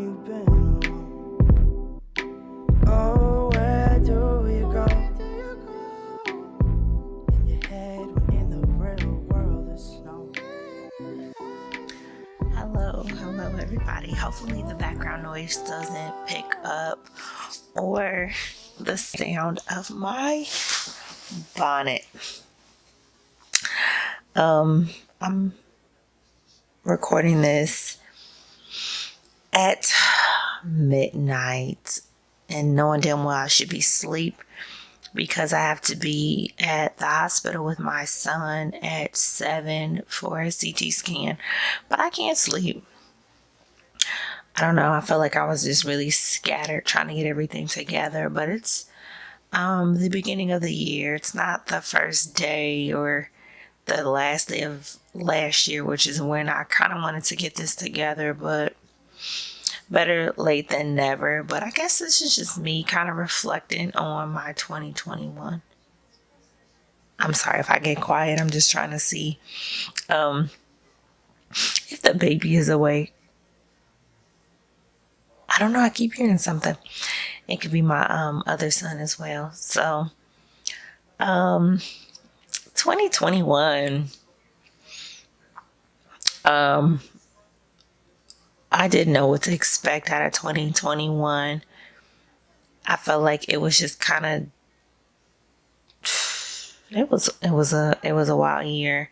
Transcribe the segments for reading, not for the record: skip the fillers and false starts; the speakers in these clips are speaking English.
you've been. Oh, where do you go? In your head when in the real world there's snow. Hello everybody. Hopefully the background noise doesn't pick up or the sound of my bonnet. I'm recording this at midnight and knowing damn well I should be asleep because I have to be at the hospital with my son at 7 for a CT scan, but I can't sleep. I don't know. I feel like I was just really scattered trying to get everything together, but it's the beginning of the year. It's not the first day or the last day of last year, which is when I kind of wanted to get this together, but better late than never. But I guess this is just me kind of reflecting on my 2021. I'm sorry if I get quiet. I'm just trying to see if the baby is awake. I don't know. I keep hearing something. It could be my other son as well. So, 2021. I didn't know what to expect out of 2021. I felt like it was just kind of. It was a wild year.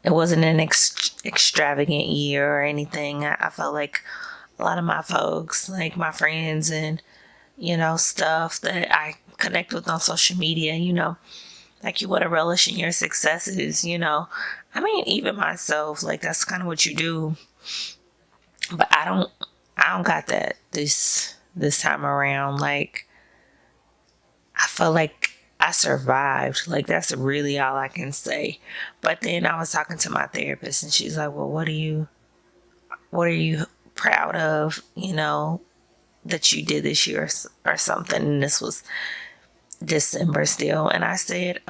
It wasn't an extravagant year or anything. I felt like a lot of my folks, like my friends and, stuff that I connect with on social media, like you want to relish in your successes, I mean, even myself, like that's kind of what you do. But I don't got that this time around. Like, I felt like I survived. Like, that's really all I can say. But then I was talking to my therapist and she's like, well, what are you proud of, that you did this year or something? And this was December still. And I said,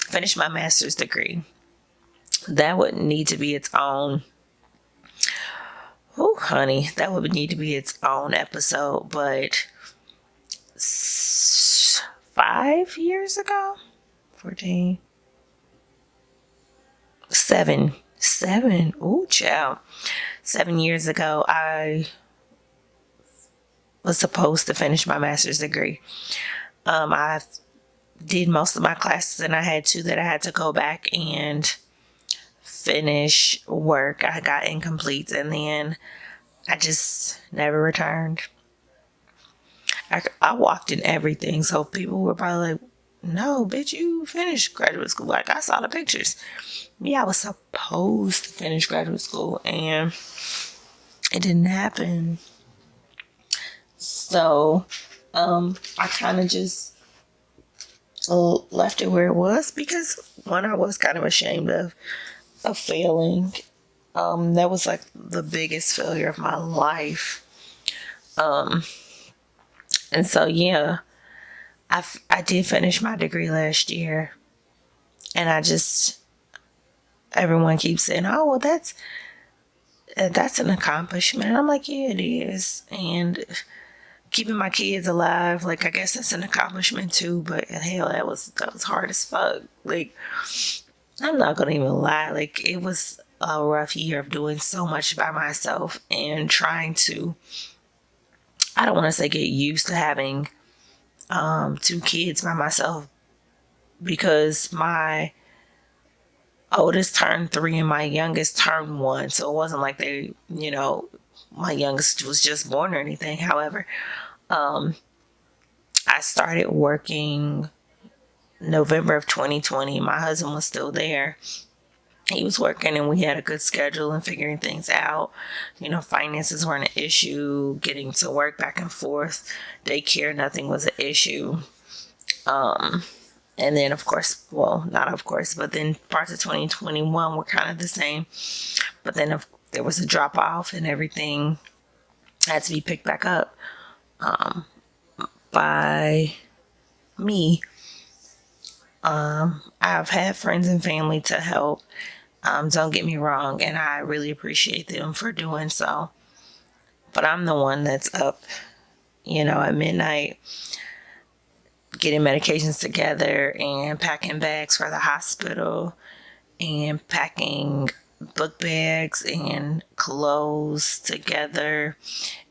finish my master's degree. That would need to be its own. Oh, honey, that would need to be its own episode. But 5 years ago, 14, 7. Ooh, child. 7 years ago, I was supposed to finish my master's degree. I did most of my classes and I had 2 that I had to go back and finish work. I got incomplete and then I just never returned. I walked in everything, so people were probably like, no, bitch, you finished graduate school. Like, I saw the pictures. Yeah, I was supposed to finish graduate school and it didn't happen. So, I kind of just left it where it was because one, I was kind of ashamed of failing. That was like the biggest failure of my life. And so, yeah, I did finish my degree last year. And everyone keeps saying, oh, well, that's an accomplishment. And I'm like, yeah, it is. And keeping my kids alive, like, I guess that's an accomplishment too. But hell, that was hard as fuck. Like, I'm not going to even lie. Like, it was a rough year of doing so much by myself and trying to, I don't want to say get used to having 2 kids by myself because my oldest turned 3 and my youngest turned 1. So it wasn't like they, my youngest was just born or anything. However, I started working November of 2020. My husband was still there. He was working and we had a good schedule and figuring things out. Finances weren't an issue. Getting to work back and forth, daycare, nothing was an issue. And then, of course, well, not of course, but then parts of 2021 were kind of the same. But then there was a drop off and everything had to be picked back up by me. I've had friends and family to help. Don't get me wrong, and I really appreciate them for doing so. But I'm the one that's up, at midnight getting medications together and packing bags for the hospital and packing book bags and clothes together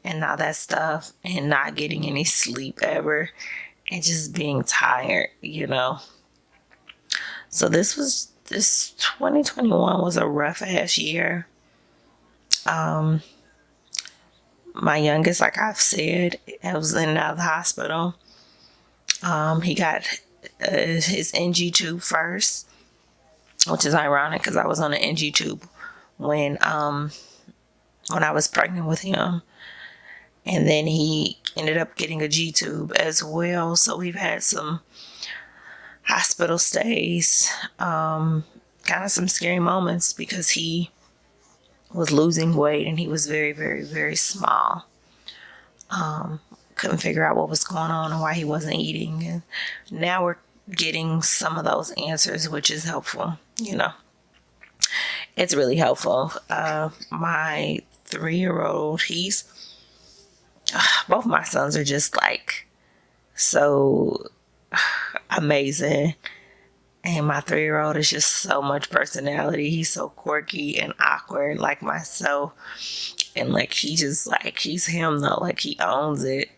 and all that stuff and not getting any sleep ever and just being tired. So this 2021 was a rough ass year. My youngest, like I've said, I was in and out of the hospital. He got his NG tube first, which is ironic because I was on an NG tube when I was pregnant with him, and then he ended up getting a G tube as well. So we've had some hospital stays, kind of some scary moments because he was losing weight and he was very, very, very small. Couldn't figure out what was going on and why he wasn't eating. And now we're getting some of those answers, which is helpful. It's really helpful. My 3-year-old, both my sons are just like so amazing. And my 3-year-old is just so much personality. He's so quirky and awkward like myself. And like he's him though. Like he owns it.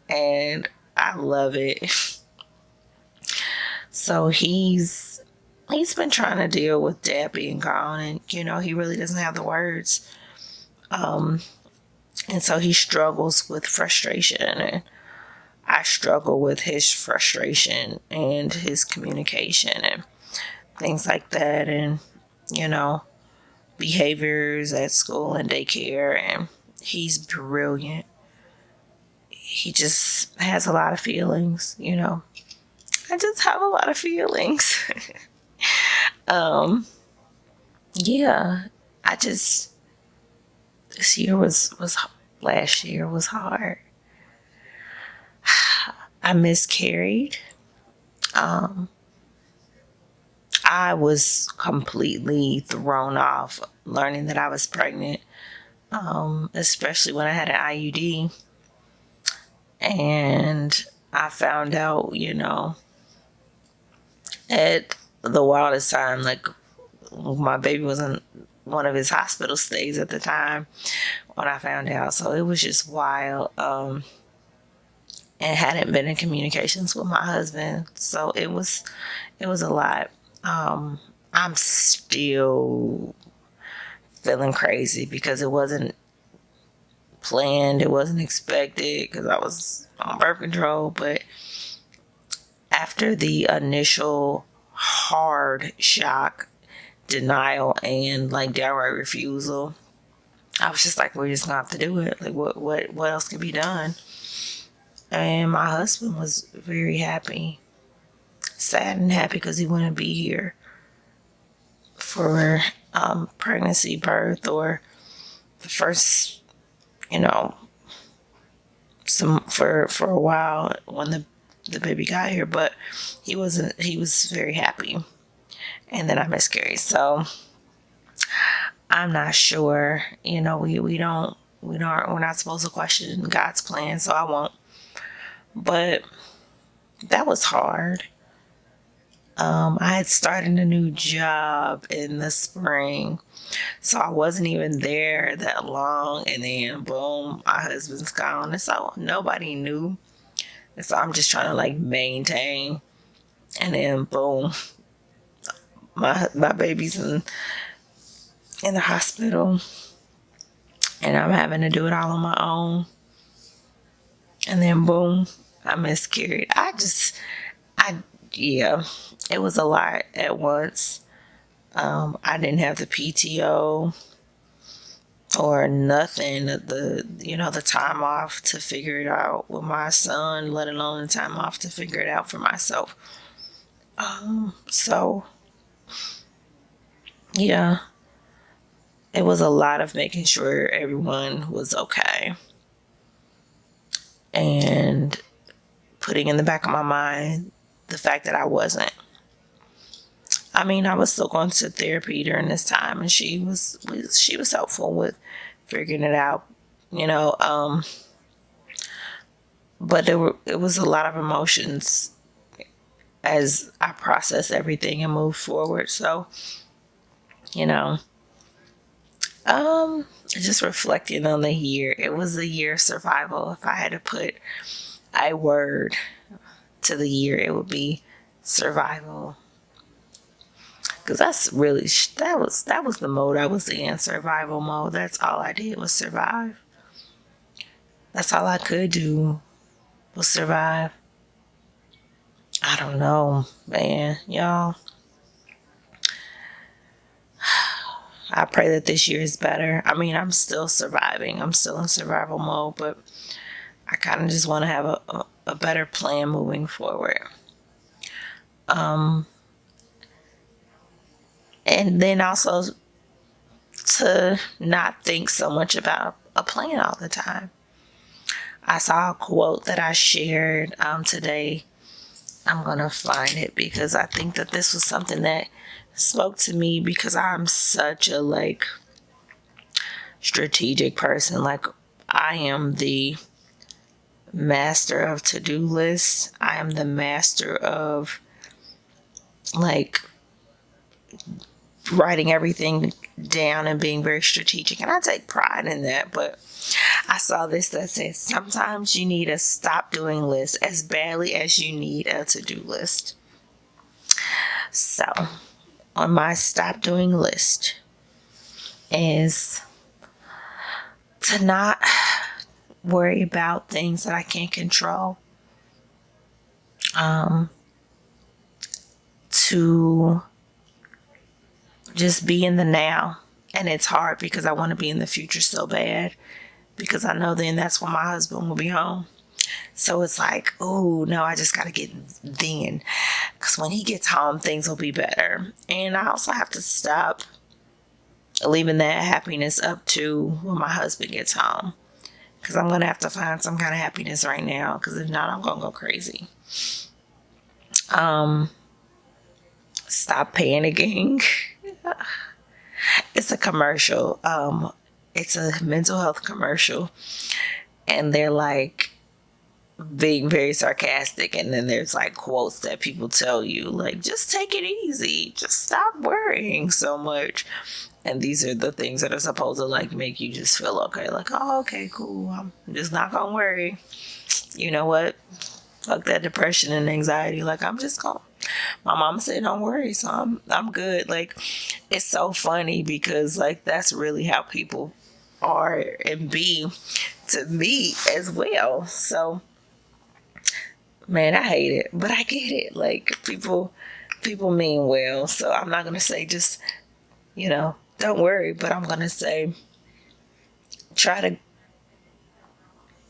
And I love it. So he's been trying to deal with Dad being gone, and he really doesn't have the words. And so he struggles with frustration, and I struggle with his frustration and his communication and things like that, and behaviors at school and daycare. And he's brilliant. He just has a lot of feelings. I just have a lot of feelings. Yeah, this year last year was hard. I miscarried. I was completely thrown off learning that I was pregnant, especially when I had an IUD. And I found out, at the wildest time, like my baby was in one of his hospital stays at the time when I found out. So it was just wild. And hadn't been in communications with my husband. So it was a lot. I'm still feeling crazy because it wasn't planned. It wasn't expected because I was on birth control. But after the initial hard shock, denial, and like downright refusal, I was just like, we're just gonna have to do it. Like what else can be done? And my husband was very happy, sad and happy because he wouldn't be here for pregnancy, birth, or the first, for a while when the baby got here. But he wasn't. He was very happy, and then I miscarried. So I'm not sure. We're not supposed to question God's plan, so I won't. But that was hard. I had started a new job in the spring, so I wasn't even there that long, and then boom, my husband's gone, and so nobody knew, and so I'm just trying to like maintain, and then boom, my baby's in the hospital, and I'm having to do it all on my own, and then boom, I miscarried. Yeah, it was a lot at once. I didn't have the PTO or nothing, the time off to figure it out with my son, let alone the time off to figure it out for myself. So yeah, it was a lot of making sure everyone was okay and putting in the back of my mind the fact that I wasn't. I mean, I was still going to therapy during this time, and she was helpful with figuring it out, you know. But it was a lot of emotions as I processed everything and moved forward. So, you know, just reflecting on the year, it was a year of survival. If I had to put a word to the year, it would be survival. Because that was the mode I was in, survival mode. That's all I did was survive. That's all I could do was survive. I don't know, man, y'all. I pray that this year is better. I mean, I'm still surviving. I'm still in survival mode, but I kind of just want to have a better plan moving forward. And then also to not think so much about a plan all the time. I saw a quote that I shared today. I'm going to find it because I think that this was something that spoke to me because I'm such a strategic person. Like, I am the master of to-do lists. I am the master of writing everything down and being very strategic. And I take pride in that. But I saw this that says sometimes you need a stop doing list as badly as you need a to-do list. So on my stop doing list is to not worry about things that I can't control. To just be in the now. And it's hard because I want to be in the future so bad because I know then that's when my husband will be home. So it's like, oh, no, I just got to get then. Because when he gets home, things will be better. And I also have to stop leaving that happiness up to when my husband gets home. Because I'm going to have to find some kind of happiness right now. Because if not, I'm going to go crazy. Stop panicking. It's a commercial. It's a mental health commercial. And they're like being very sarcastic. And then there's like quotes that people tell you, like, just take it easy. Just stop worrying so much. And these are the things that are supposed to like make you just feel okay. Like, oh, okay, cool. I'm just not going to worry. You know what? Fuck that depression and anxiety. Like, I'm just going. My mama said, don't worry. So I'm good. Like, it's so funny because like, that's really how people are and be to me as well. So, man, I hate it, but I get it. Like, people mean well. So I'm not going to say just, don't worry, but I'm going to say try to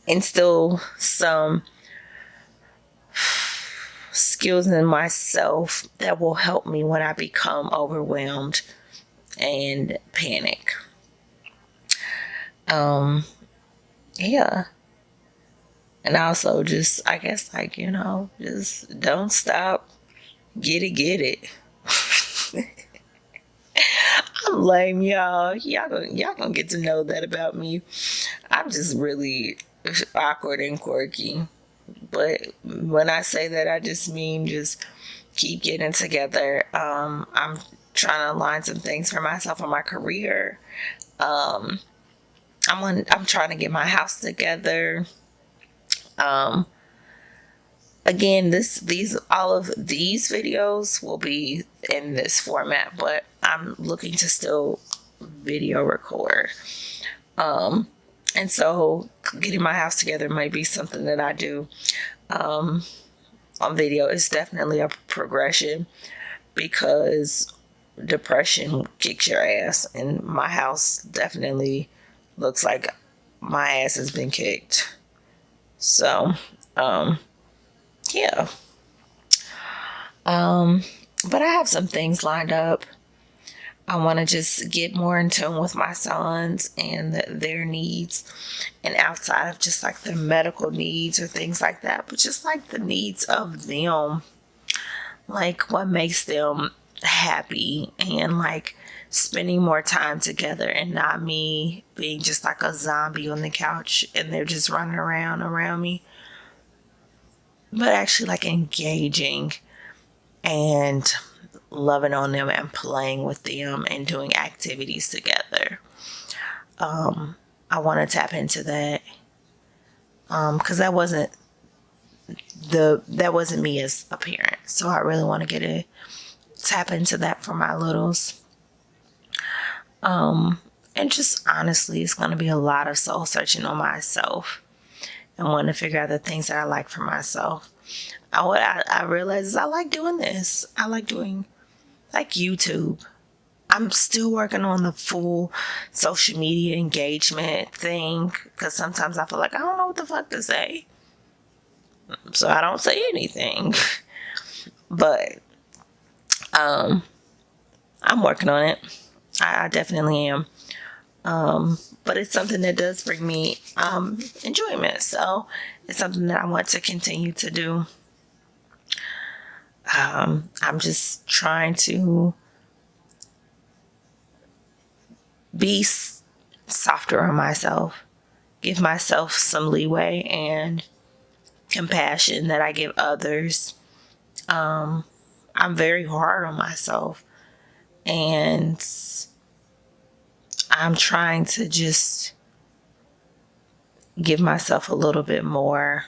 instill some skills in myself that will help me when I become overwhelmed and panic. Yeah. And also just, I guess, just don't stop. Get it. I'm lame, y'all. Y'all gonna get to know that about me. I'm just really awkward and quirky. But when I say that, I just mean just keep getting together. I'm trying to align some things for myself in my career. I'm trying to get my house together. Again, all of these videos will be in this format, but I'm looking to still video record. And so getting my house together might be something that I do on video. It's definitely a progression because depression kicks your ass, and my house definitely looks like my ass has been kicked. So, yeah. But I have some things lined up. I want to just get more in tune with my sons and their needs, and outside of just like their medical needs or things like that, but just like the needs of them, like what makes them happy and like spending more time together, and not me being just like a zombie on the couch and they're just running around me, but actually like engaging and loving on them and playing with them and doing activities together. I want to tap into that because that wasn't me as a parent. So I really want to tap into that for my littles. And just honestly, it's going to be a lot of soul searching on myself and wanting to figure out the things that I like for myself. What I realize is I like doing this. I like doing like YouTube. I'm still working on the full social media engagement thing because sometimes I feel like I don't know what the fuck to say. So I don't say anything. But I'm working on it. I definitely am. But it's something that does bring me enjoyment. So it's something that I want to continue to do. I'm just trying to be softer on myself, give myself some leeway and compassion that I give others. I'm very hard on myself, and I'm trying to just give myself a little bit more,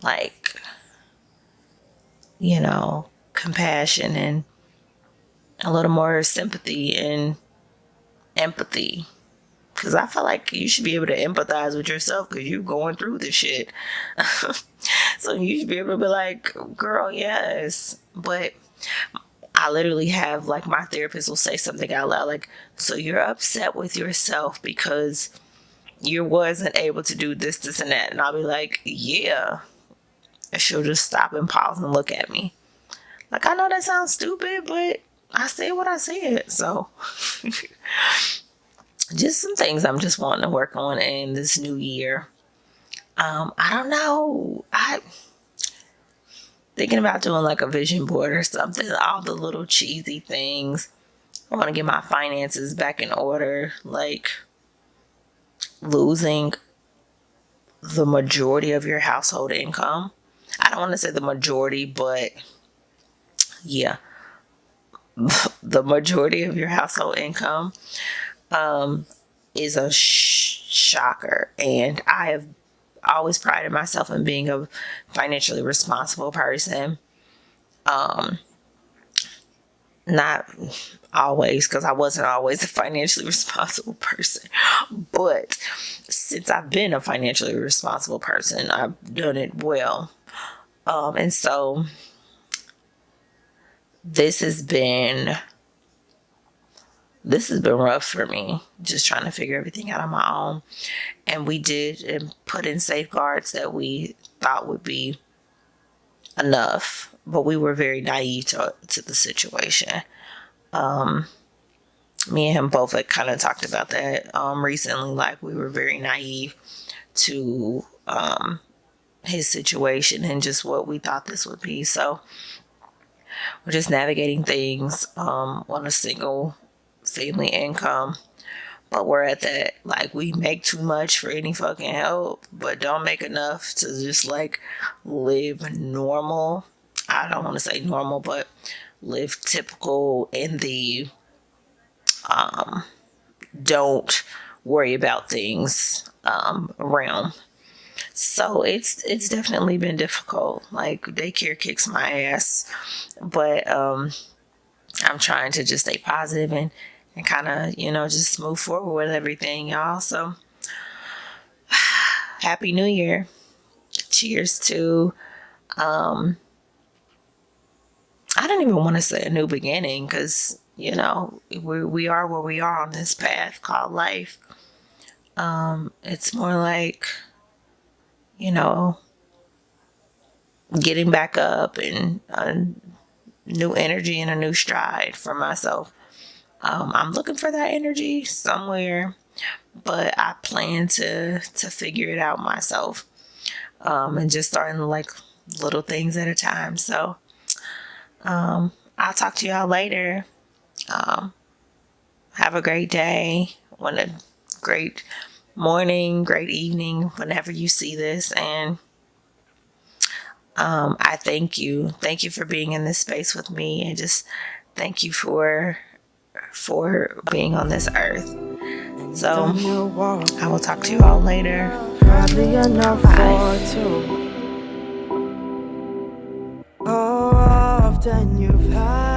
like, compassion and a little more sympathy and empathy. Because I feel like you should be able to empathize with yourself because you're going through this shit. So you should be able to be like, girl, yes. But I literally have, like, my therapist will say something out loud, like, so you're upset with yourself because you wasn't able to do this, this, and that. And I'll be like, yeah. And she'll just stop and pause and look at me. Like, I know that sounds stupid, but I said what I said. So just some things I'm just wanting to work on in this new year. I don't know. I thinking about doing like a vision board or something. All the little cheesy things. I want to get my finances back in order. Like losing the majority of your household income. I don't want to say the majority, but yeah, the majority of your household income is a shocker. And I have always prided myself in being a financially responsible person. Not always, because I wasn't always a financially responsible person. But since I've been a financially responsible person, I've done it well. And so this has been rough for me, just trying to figure everything out on my own. And we did and put in safeguards that we thought would be enough, but we were very naive to the situation. Me and him both had kind of talked about that recently. Like, we were very naive to his situation and just what we thought this would be. So we're just navigating things on a single family income. But we're at that, like, we make too much for any fucking help, but don't make enough to just, like, live normal. I don't want to say normal, but live typical in the don't worry about things realm. So it's definitely been difficult. Like, daycare kicks my ass, but I'm trying to just stay positive and kind of, just move forward with everything, y'all. So, Happy New Year. Cheers to, I don't even want to say a new beginning because, we are where we are on this path called life. It's more like, getting back up and a new energy and a new stride for myself. I'm looking for that energy somewhere, but I plan to figure it out myself, and just starting like little things at a time. So I'll talk to y'all later. Have a great day. A great morning, great evening, whenever you see this. And I thank you. Thank you for being in this space with me, and just thank you for being on this earth. So I will talk to you all later. Hardly enough Bye. for two. Oh, often you've had